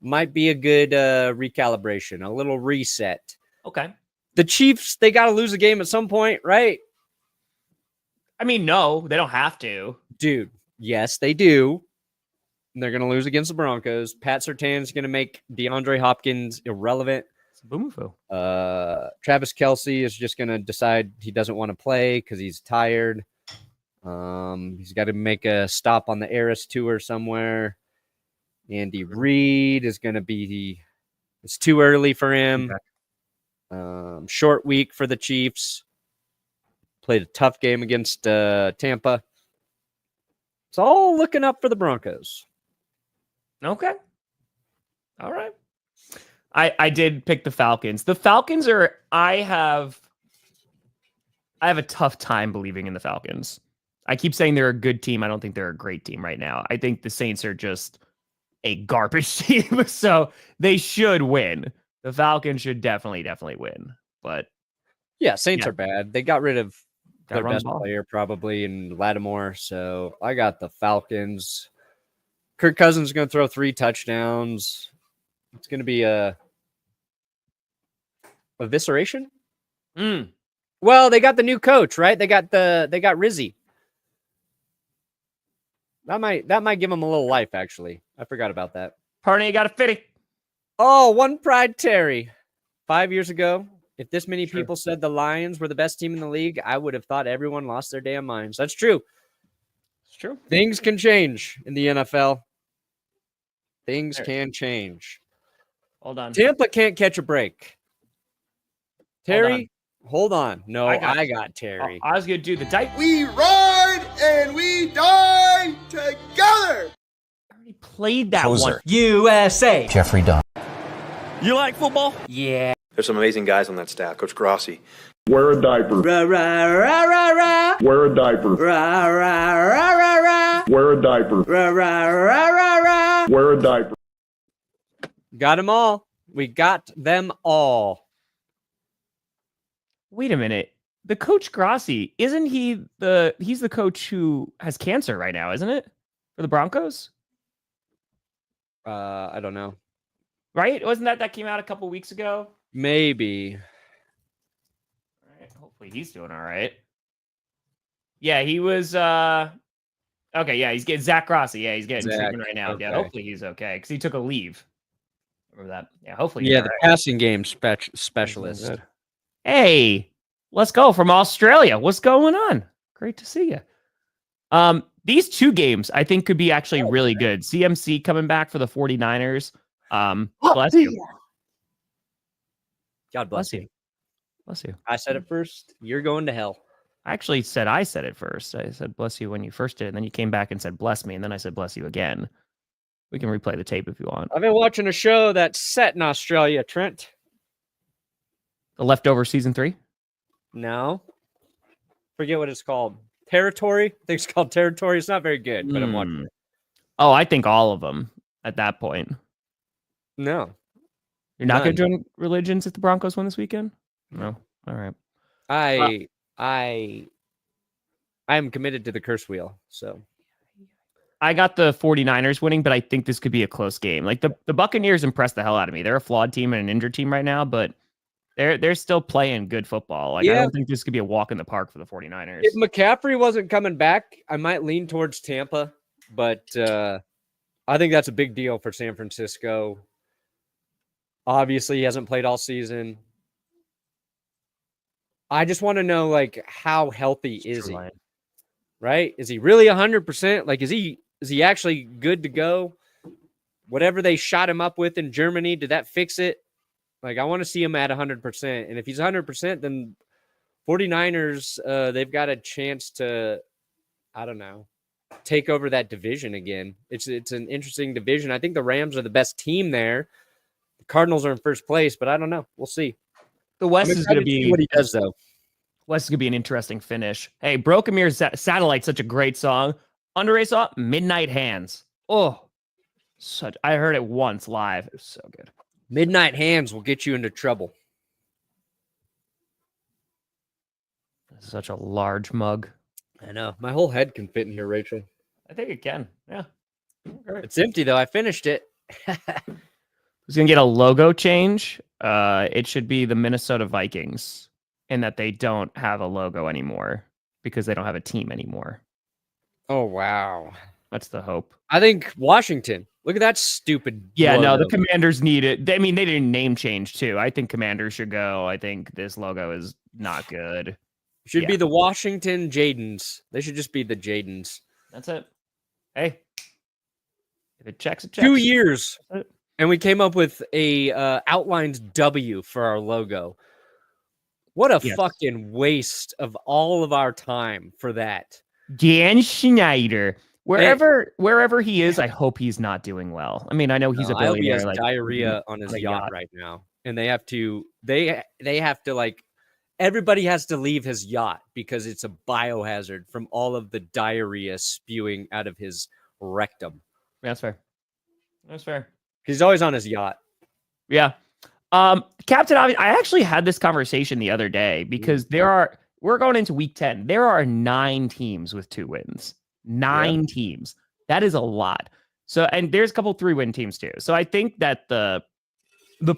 might be a good recalibration, a little reset. Okay. The Chiefs, they got to lose a game at some point, right? I mean, no, they don't have to. Dude, yes, they do. And they're going to lose against the Broncos. Pat Surtain's going to make DeAndre Hopkins irrelevant. It's a boomfoo. Travis Kelce is just going to decide he doesn't want to play because he's tired. He's got to make a stop on the Eras tour somewhere. Andy Reid is going to be it's too early for him. Okay. Short week for the Chiefs. Played a tough game against Tampa. It's all looking up for the Broncos. Okay. All right. I did pick the Falcons. The Falcons are I have a tough time believing in the Falcons. I keep saying they're a good team. I don't think they're a great team right now. I think the Saints are just a garbage team, so they should win. The Falcons should definitely win. But yeah, Saints are bad. They got rid of their best player probably in Lattimore, so I got the Falcons. Kirk Cousins is going to throw 3 touchdowns. It's going to be a evisceration. Well, they got the new coach, right? They got Rizzy. That might give him a little life, actually. I forgot about that. Parney, you got a 50. Oh, one pride Terry. 5 years ago, if this many people said the Lions were the best team in the league, I would have thought everyone lost their damn minds. That's true. It's true. Things can change in the NFL. Things can change. Hold on. Tampa can't catch a break. Terry, hold on. No, I got Terry. I was going to do the type. We ride and we die together. I already played that one. USA. Jeffrey Dunn. You like football? Yeah. There's some amazing guys on that staff. Coach Grossi. Wear a diaper. Rah, rah, rah, rah, rah. Wear a diaper. Rah, rah, rah, rah, rah. Wear a diaper. Rah, rah, rah, rah, rah. Wear a diaper. Got them all. We got them all. Wait a minute. The coach Grossi, isn't he he's the coach who has cancer right now, isn't it? For the Broncos? I don't know. Right? Wasn't that came out a couple weeks ago? Maybe. All right. Hopefully he's doing all right. Yeah, he was okay, yeah, he's getting Zach Grossi. Yeah, he's getting treatment right now. Okay. Yeah, hopefully he's okay because he took a leave. Remember that? Yeah, hopefully. Yeah, the passing game specialist. Hey, let's go from Australia. What's going on? Great to see you. These 2 games I think could be actually really good. CMC coming back for the 49ers. Bless you. God bless you. Bless you. I said it first. You're going to hell. I actually said I said it first. I said bless you when you first did it, and then you came back and said bless me, and then I said bless you again. We can replay the tape if you want. I've been watching a show that's set in Australia, Trent. The Leftover season 3? No. Forget what it's called. Territory? I think it's called Territory. It's not very good, but I'm watching it. Oh, I think all of them at that point. No. You're not going to join religions if the Broncos win this weekend? No. All right. I I am committed to the curse wheel. So I got the 49ers winning, but I think this could be a close game. Like the Buccaneers impressed the hell out of me. They're a flawed team and an injured team right now, but they're still playing good football. Like I don't think this could be a walk in the park for the 49ers. If McCaffrey wasn't coming back, I might lean towards Tampa, but I think that's a big deal for San Francisco. Obviously, he hasn't played all season. I just want to know, like, how healthy is he? Right? Is he really 100%? Like, is he actually good to go? Whatever they shot him up with in Germany, did that fix it? Like, I want to see him at 100%. And if he's 100%, then 49ers, they've got a chance to, I don't know, take over that division again. It's an interesting division. I think the Rams are the best team there. The Cardinals are in first place, but I don't know. We'll see. The West is going to be what he does, though. West is going to be an interesting finish. Hey, Broken Mirror's Satellite, such a great song. Underrated song, Midnight Hands. Oh, I heard it once live. It was so good. Midnight Hands will get you into trouble. Such a large mug. I know. My whole head can fit in here, Rachel. I think it can. Yeah. It's empty, though. I finished it. Who's going to get a logo change? It should be the Minnesota Vikings, in that they don't have a logo anymore because they don't have a team anymore. Oh, wow. That's the hope. I think Washington. Look at that stupid Yeah, logo. no, the Commanders need it. I mean, they didn't name change, too. I think Commanders should go. I think this logo is not good. Should be the Washington Jadens. They should just be the Jadens. That's it. Hey, if it checks, it checks. 2 years. And we came up with a outlined W for our logo. What a fucking waste of all of our time for that. Dan Schneider. Wherever he is, I hope he's not doing well. I mean, I know he's a billionaire. He has diarrhea on his yacht right now. And they have to like, everybody has to leave his yacht because it's a biohazard from all of the diarrhea spewing out of his rectum. That's fair. That's fair. He's always on his yacht. Yeah. Captain Obvious, I actually had this conversation the other day because we're going into week 10. There are 9 teams with 2 wins. 9 teams. That is a lot. So, and there's a couple 3-win teams too. So I think that the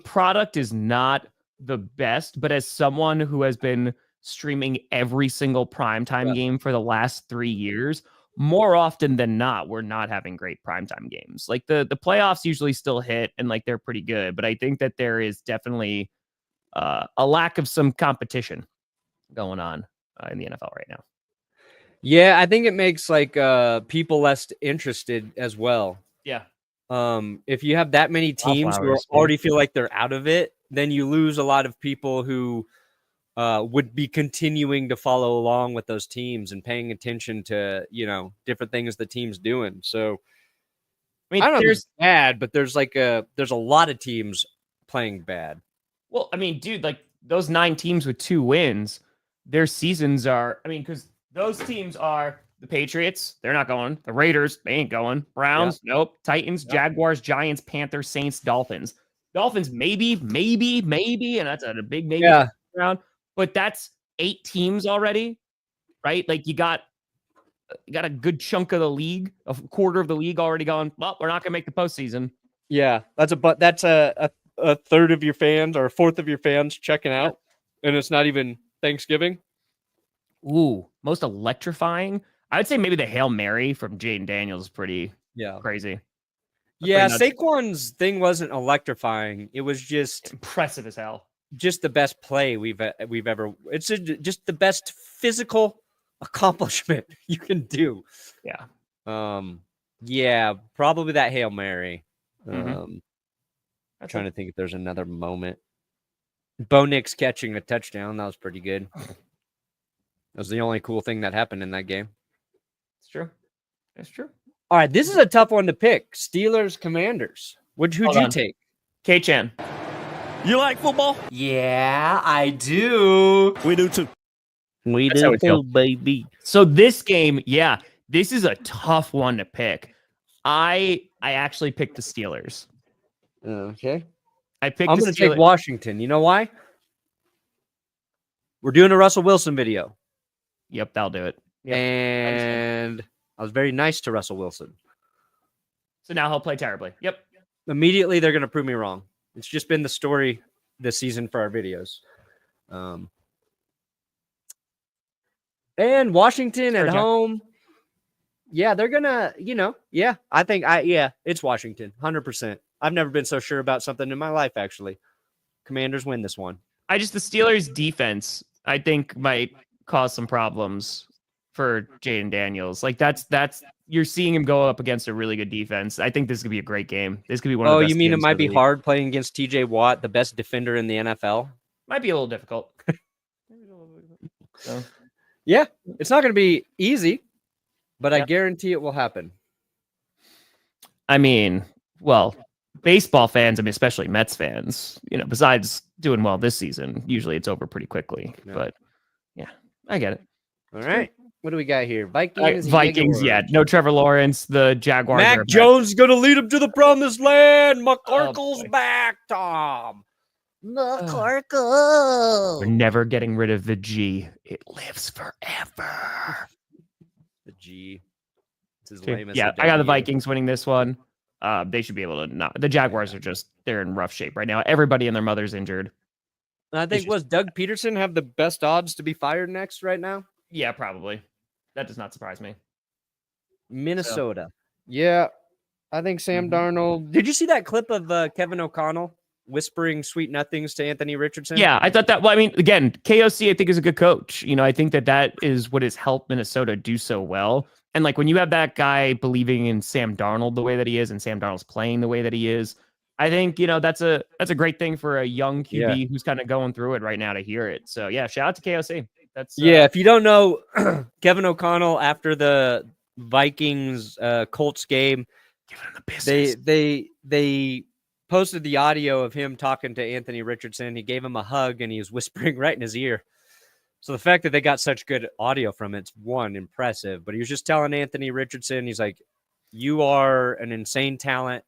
product is not the best, but as someone who has been streaming every single primetime game for the last 3 years, more often than not, we're not having great primetime games. Like the playoffs usually still hit and like they're pretty good, but I think that there is definitely a lack of some competition going on in the NFL right now. Yeah, I think it makes like people less interested as well. Yeah. If you have that many teams who already feel like they're out of it, then you lose a lot of people who would be continuing to follow along with those teams and paying attention to, different things the team's doing. So, I mean, I don't know if it's bad, but there's a lot of teams playing bad. Well, I mean, dude, like those 9 teams with 2 wins, their seasons are, because those teams are the Patriots. They're not going. The Raiders, they ain't going. Browns, nope. Titans, Jaguars, Giants, Panthers, Saints, Dolphins. Dolphins, maybe, and that's a big maybe round. But that's 8 teams already, right? Like you got a good chunk of the league, a quarter of the league already going, well, we're not going to make the postseason. Yeah, that's a third of your fans or a fourth of your fans checking out, and it's not even Thanksgiving. Ooh, most electrifying. I would say maybe the Hail Mary from Jaden Daniels is pretty crazy. That's Saquon's thing wasn't electrifying. It was just impressive as hell. Just the best play we've ever. It's just the best physical accomplishment you can do. Yeah. Yeah, probably that Hail Mary. Mm-hmm. I'm trying to think if there's another moment. Bo Nix catching a touchdown. That was pretty good. That was the only cool thing that happened in that game. It's true. It's true. All right, this is a tough one to pick. Steelers, Commanders. Who'd you take? K-Chan. You like football? Yeah, I do. We do too. We That's do too, baby. So this game, this is a tough one to pick. I actually picked the Steelers. Okay. I'm going to take Washington. You know why? We're doing a Russell Wilson video. Yep, that'll do it. Yep. And I was very nice to Russell Wilson. So now he'll play terribly. Yep. Immediately, they're going to prove me wrong. It's just been the story this season for our videos. And Washington at home. Yeah, they're going to, I think it's Washington, 100%. I've never been so sure about something in my life, actually. Commanders win this one. The Steelers defense, I think, might cause some problems for Jaden Daniels. Like that's you're seeing him go up against a really good defense. I think this could be a great game. This could be one of the best. You mean it games might of the be league. hard playing against TJ Watt, the best defender in the NFL? Might be a little difficult. So. Yeah, it's not going to be easy, but I guarantee it will happen. I mean, well, baseball fans, especially Mets fans, besides doing well this season, usually it's over pretty quickly. Yeah. But yeah, I get it. All right. What do we got here? Vikings, no Trevor Lawrence. The Jaguars. Mac Jones is going to lead him to the promised land. McCorkle's back, Tom. McCorkle. We're never getting rid of the G. It lives forever. The G. It's as lame as I got the Vikings winning this one. They should be able to not. The Jaguars are they're in rough shape right now. Everybody and their mother's injured. I think Doug Peterson have the best odds to be fired next right now? Yeah, probably. That does not surprise me. Minnesota. Yeah. I think Sam Darnold. Did you see that clip of Kevin O'Connell whispering sweet nothings to Anthony Richardson? Yeah, I thought that. Well, I mean, again, KOC, I think, is a good coach. I think that is what has helped Minnesota do so well. And like when you have that guy believing in Sam Darnold the way that he is, and Sam Darnold's playing the way that he is, I think that's a great thing for a young QB who's kind of going through it right now to hear it. So yeah, shout out to KOC. That's if you don't know, Kevin O'Connell after the Vikings Colts game, they posted the audio of him talking to Anthony Richardson. He gave him a hug and he was whispering right in his ear. So the fact that they got such good audio from it's impressive. But he was just telling Anthony Richardson, he's like, "You are an insane talent.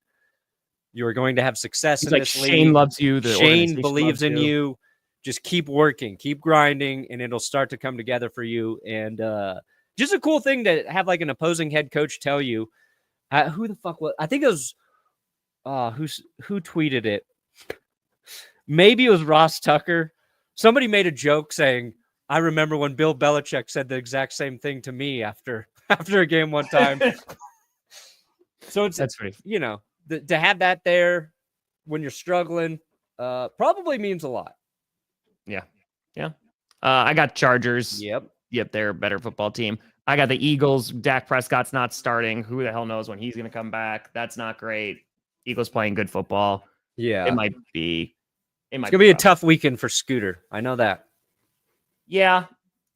You are going to have success in this league. Shane loves you. Shane believes in you. Just keep working, keep grinding, and it'll start to come together for you." And just a cool thing to have like an opposing head coach tell you. Who the fuck was? I think it was who tweeted it. Maybe it was Ross Tucker. Somebody made a joke saying, "I remember when Bill Belichick said the exact same thing to me after a game one time." So that's pretty. To have that there when you're struggling probably means a lot. Yeah. I got Chargers. Yep, they're a better football team. I got the Eagles. Dak Prescott's not starting. Who the hell knows when he's going to come back? That's not great. Eagles playing good football. Yeah, it might be. It's going to be a tough weekend for Scooter. I know that. Yeah,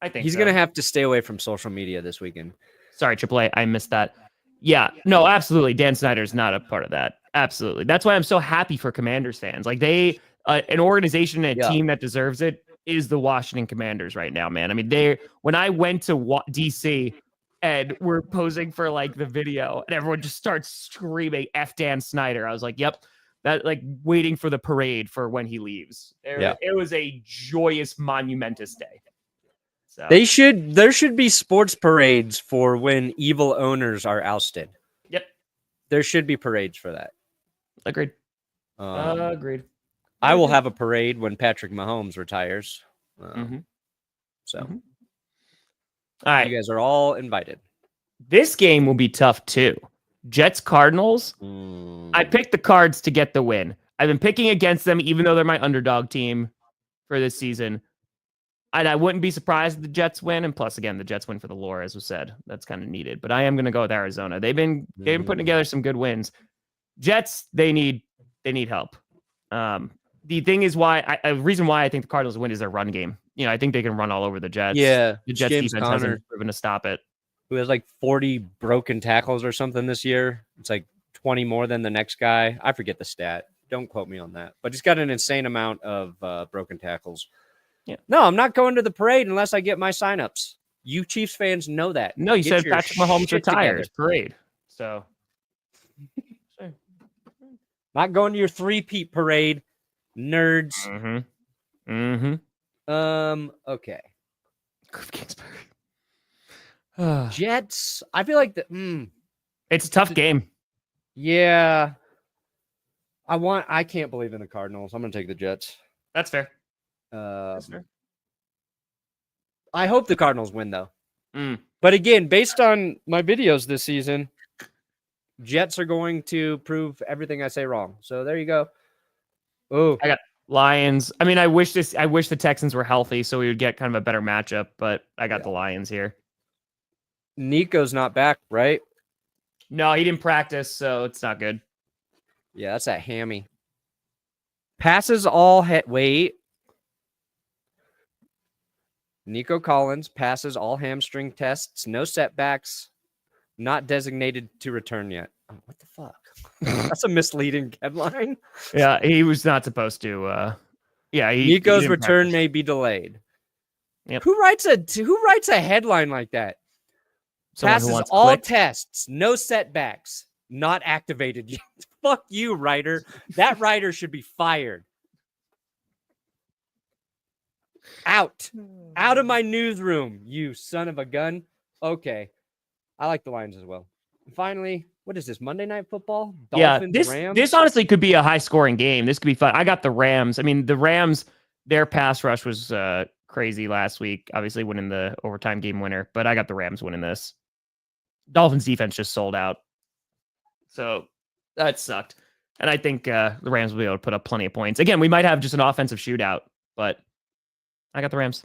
I think he's going to have to stay away from social media this weekend. Sorry, AAA, I missed that. Yeah, no, absolutely. Dan Snyder's not a part of that. Absolutely. That's why I'm so happy for Commanders fans. Like an organization and a team that deserves it is the Washington Commanders right now, man. I mean, when I went to DC and we're posing for like the video and everyone just starts screaming F Dan Snyder, I was like, yep, that like waiting for the parade for when he leaves. It was a joyous, monumentous day. So there should be sports parades for when evil owners are ousted. Yep. There should be parades for that. Agreed. Agreed. I will have a parade when Patrick Mahomes retires. So, all right, you guys are all invited. This game will be tough too. Jets Cardinals. I picked the Cards to get the win. I've been picking against them, even though they're my underdog team for this season. And I wouldn't be surprised if the Jets win. And plus, again, the Jets win for the lore, as was said. That's kind of needed. But I am going to go with Arizona. They've been putting together some good wins. Jets, they need help. The thing is a reason why I think the Cardinals win is their run game. I think they can run all over the Jets. Yeah. The Jets defense hasn't proven to stop it. Who has like 40 broken tackles or something this year. It's like 20 more than the next guy. I forget the stat. Don't quote me on that. But he's got an insane amount of broken tackles. Yeah. No, I'm not going to the parade unless I get my signups. You Chiefs fans know that. No, you said Patrick Mahomes retires. Parade. So. Not going to your three-peat parade. Nerds. Okay. Okay. Cliff Kingsbury. Jets. I feel like it's a tough game. Yeah. I can't believe in the Cardinals. I'm going to take the Jets. That's fair. That's fair. I hope the Cardinals win, though. Mm. But again, based on my videos this season, Jets are going to prove everything I say wrong. So there you go. Oh, I got Lions. I mean, I wish the Texans were healthy so we would get kind of a better matchup, but I got the Lions here. Nico's not back, right? No, he didn't practice, so it's not good. Yeah, that's that hammy. Passes all wait. Nico Collins passes all hamstring tests, no setbacks, not designated to return yet. Oh, what the fuck? That's a misleading headline. Yeah, he was not supposed to. Nico's return may be delayed. Yep. Who writes a headline like that? Someone Passes all tests, no setbacks, not activated yet. Fuck you, writer. That writer should be fired. Out of my newsroom, you son of a gun. Okay. I like the Lions as well. And finally, what is this, Monday Night Football? Dolphins, Rams? This honestly could be a high-scoring game. This could be fun. I got the Rams. I mean, the Rams, their pass rush was crazy last week, obviously winning the overtime game winner, but I got the Rams winning this. Dolphins defense just sold out. So that sucked. And I think the Rams will be able to put up plenty of points. Again, we might have just an offensive shootout, but I got the Rams.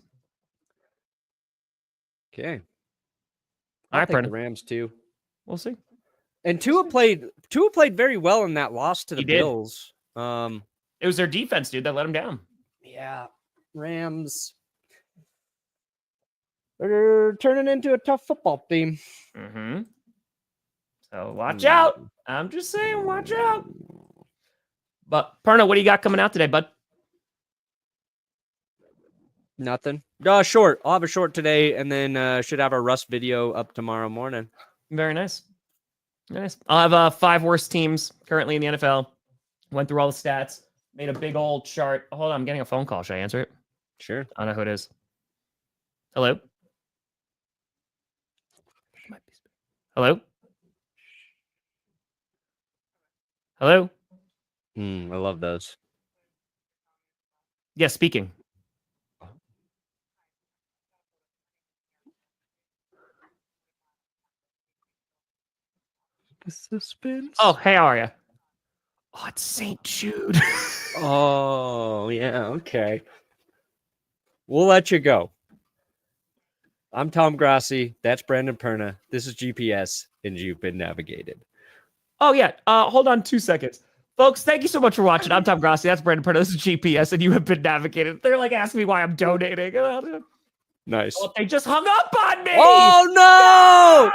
Okay. All right, take the Rams too. We'll see. And Tua played very well in that loss to the Bills. It was their defense, dude, that let him down. Yeah. Rams. They're turning into a tough football team. Mm-hmm. So watch out. I'm just saying, watch out. But Perna, what do you got coming out today, bud? Nothing. Short. I'll have a short today, and then should have a Russ video up tomorrow morning. Very nice. Nice. I'll have 5 worst teams currently in the NFL. Went through all the stats. Made a big old chart. Hold on, I'm getting a phone call. Should I answer it? Sure. I don't know who it is. Hello? Hello? Hello? I love those. Yes, speaking. The suspense. Oh, hey, how are you? Oh, it's St. Jude. Oh, yeah, okay. We'll let you go. I'm Tom Grossi. That's Brandon Perna. This is GPS, and you've been navigated. Oh, yeah. Hold on 2 seconds. Folks, thank you so much for watching. I'm Tom Grossi. That's Brandon Perna. This is GPS, and you have been navigated. They're like asking me why I'm donating. Nice. Oh, they just hung up on me. Oh, no!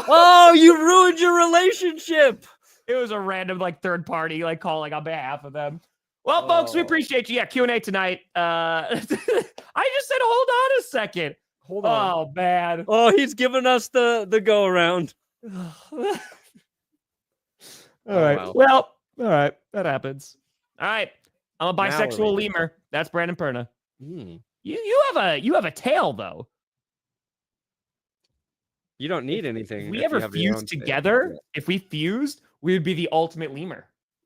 Oh, you ruined your relationship. It was a random third party calling on behalf of them. Well, folks, we appreciate you. Yeah, Q&A tonight. I just said hold on a second. Hold on. Oh, man. Oh, he's giving us the go around. All right. Wow. Well, all right. That happens. All right. I'm a bisexual lemur. That's Brandon Perna. You have a tail though. You don't need anything. If we ever fused together, if we fused, we would be the ultimate lemur.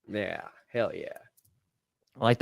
Yeah. Hell yeah. I like that.